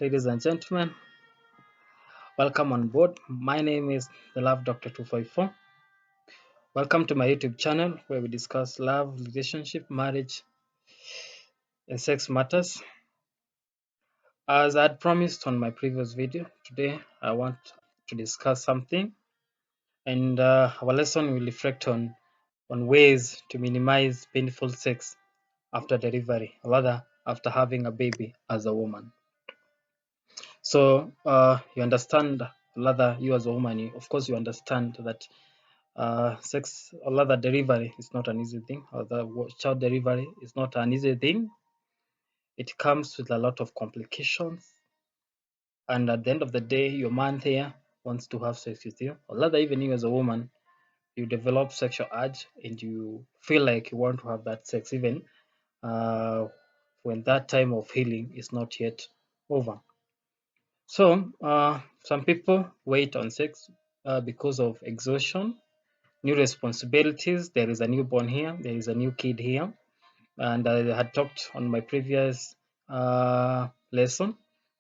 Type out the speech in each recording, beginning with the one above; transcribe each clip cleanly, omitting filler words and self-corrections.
ladies and gentlemen. Welcome on board. My name is the Love Doctor 254. Welcome to my YouTube channel where we discuss love, relationship, marriage, and sex matters. As I had promised on my previous video, today I want to discuss something, and our lesson will reflect on ways to minimize painful sex after delivery, or rather, after having a baby as a woman. So you understand, rather, you as a woman, of course, you understand that sex or rather delivery is not an easy thing, or the child delivery is not an easy thing. It comes with a lot of complications, and at the end of the day, your man there wants to have sex with you, or rather, even you as a woman, you develop sexual urge and you feel like you want to have that sex, even uh, when that time of healing is not yet over. So, some people wait on sex because of exhaustion, new responsibilities. There is a newborn here, there is a new kid here, and I had talked on my previous lesson.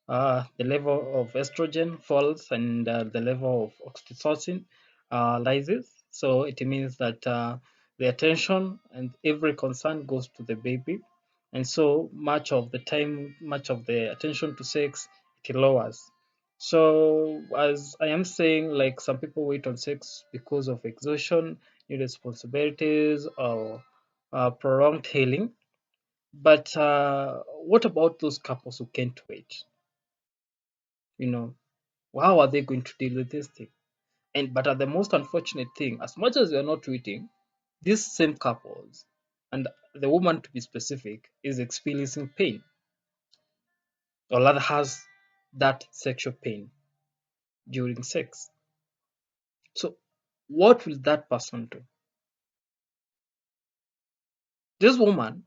The level of estrogen falls and the level of oxytocin rises. So it means that the attention and every concern goes to the baby, and so much of the time, much of the attention to sex, it lowers. So as I am saying, like some people wait on sex because of exhaustion, new responsibilities, or prolonged healing. But what about those couples who can't wait? You know, how are they going to deal with this thing? And but the most unfortunate thing, as much as we are not waiting, these same couples, and the woman to be specific, is experiencing pain, or rather has that sexual pain during sex. So, what will that person do? This woman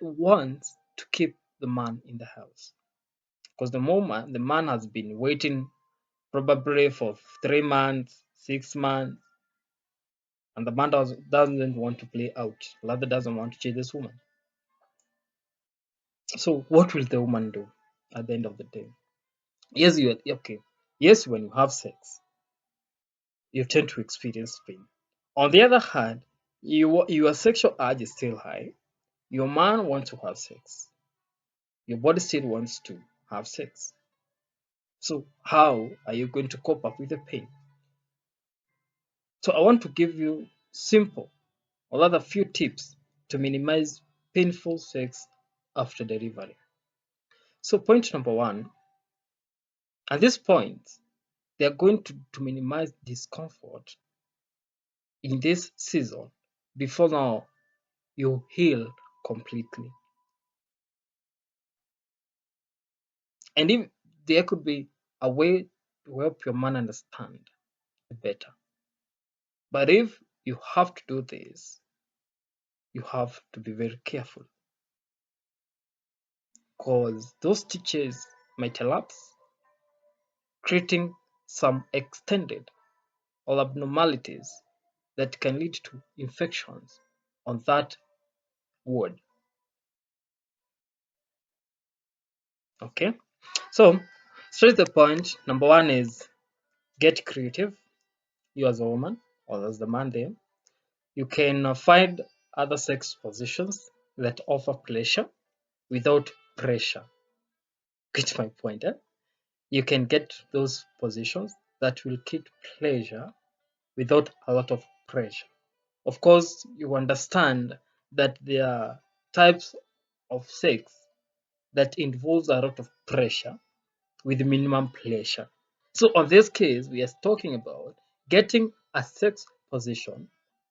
wants to keep the man in the house because the man has been waiting probably for 3 months, 6 months, and the man doesn't want to play out, rather doesn't want to cheat this woman. So what will the woman do at the end of the day? Yes, you okay. Yes, when you have sex, you tend to experience pain. On the other hand, your sexual urge is still high. Your man wants to have sex. Your body still wants to have sex. So how are you going to cope up with the pain? So I want to give you simple or rather few tips to minimize painful sex after delivery. So point number one, at this point, they are going to minimize discomfort in this season before now you heal completely. And if there could be a way to help your man understand better. But if you have to do this, you have to be very careful because those stitches might elapse, creating some extended or abnormalities that can lead to infections on that wound. Okay, so straight to the point. Number one is get creative. You as a woman or as the man there, you can find other sex positions that offer pleasure without pressure. Get my point, eh? You can get those positions that will keep pleasure without a lot of pressure. Of course, you understand that there are types of sex that involves a lot of pressure with minimum pleasure. So on this case, we are talking about getting a sex position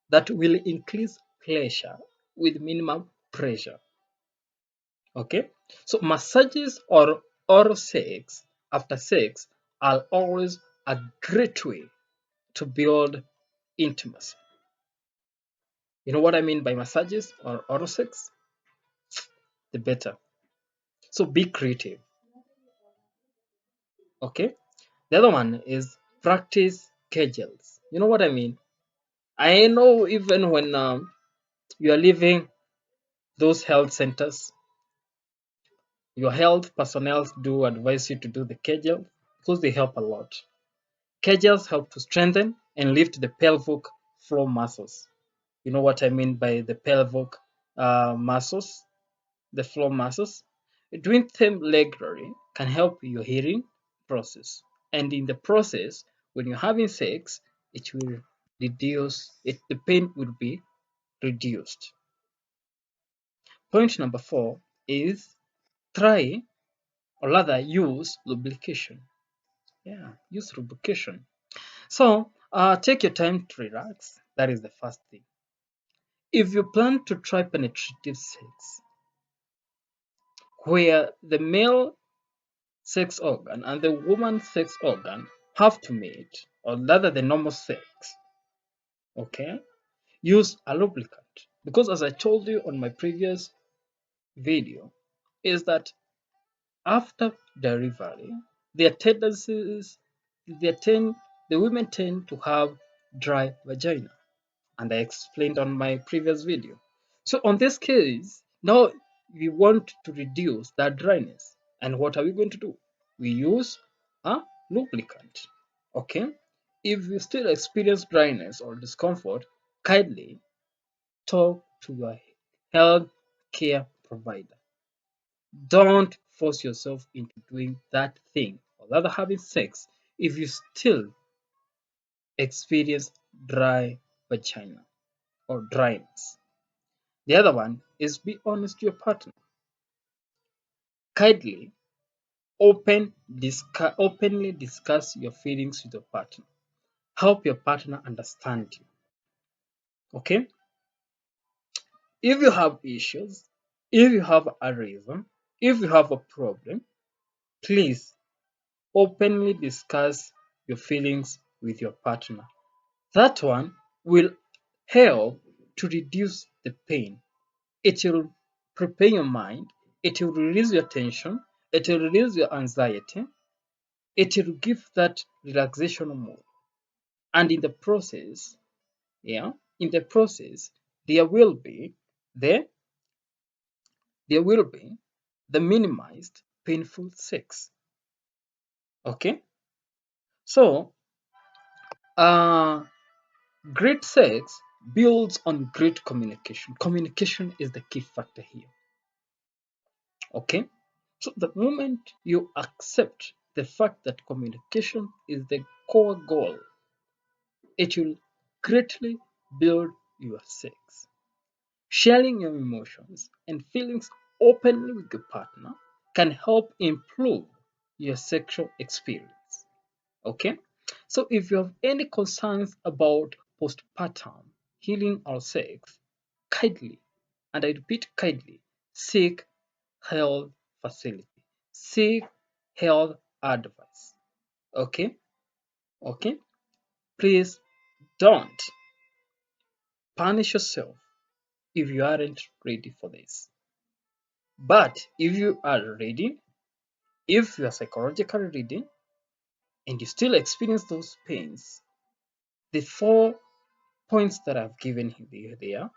that will increase pleasure with minimum pressure. Okay, so massages or oral sex after sex are always a great way to build intimacy. You know what I mean by massages or oral sex? The better. So be creative. Okay. The other one is practice kegels. You know what I mean? I know even when you are leaving those health centers, Your health personnel do advise you to do the Kegels because they help a lot. Kegels help to strengthen and lift the pelvic floor muscles. You know what I mean by the pelvic muscles, the floor muscles? Doing them regularly can help your healing process. And in the process, when you're having sex, it will reduce it, the pain will be reduced. Point number 4 is try or rather use lubrication. Yeah, use lubrication. So take your time to relax. That is the first thing. If you plan to try penetrative sex, where the male sex organ and the woman's sex organ have to meet, or rather the normal sex, okay, use a lubricant. Because as I told you on my previous video, is that after delivery, their tendencies, the women tend to have dry vagina, and I explained on my previous video. So on this case, now we want to reduce that dryness, and what are we going to do? We use a lubricant. Okay, if you still experience dryness or discomfort, kindly talk to your health care provider. Don't force yourself into doing that thing or rather having sex if you still experience dry vagina or dryness. The other one is be honest to your partner. Kindly openly discuss your feelings with your partner. Help your partner understand you. Okay? If you have issues, if you have a reason, if you have a problem, please openly discuss your feelings with your partner. That one will help to reduce the pain. It will prepare your mind, it will release your tension, it will release your anxiety, it will give that relaxation mood. And in the process, yeah, in the process, there will be the there will be the minimized painful sex. Okay? So great sex builds on great communication. Communication is the key factor here. Okay? So the moment you accept the fact that communication is the core goal, it will greatly build your sex. Sharing your emotions and feelings openly with your partner can help improve your sexual experience. Okay? So if you have any concerns about postpartum healing or sex, kindly, and I repeat kindly, seek health facility. Seek health advice. Okay? Okay? Please don't punish yourself if you aren't ready for this. But if you are ready, if you are psychologically ready, and you still experience those pains, the 4 points that I've given you there,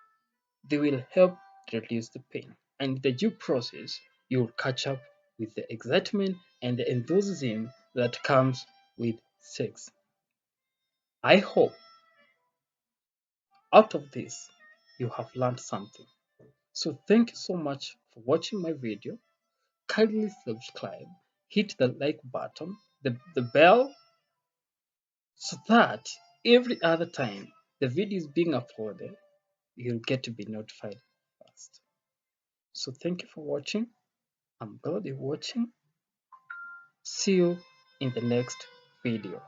they will help reduce the pain. And the due process, you'll catch up with the excitement and the enthusiasm that comes with sex. I hope out of this you have learned something. So thank you so much for watching my video. Kindly subscribe, hit the like button, the bell, so that every other time the video is being uploaded, you'll get to be notified first. So thank you for watching. I'm glad you're watching. See you in the next video.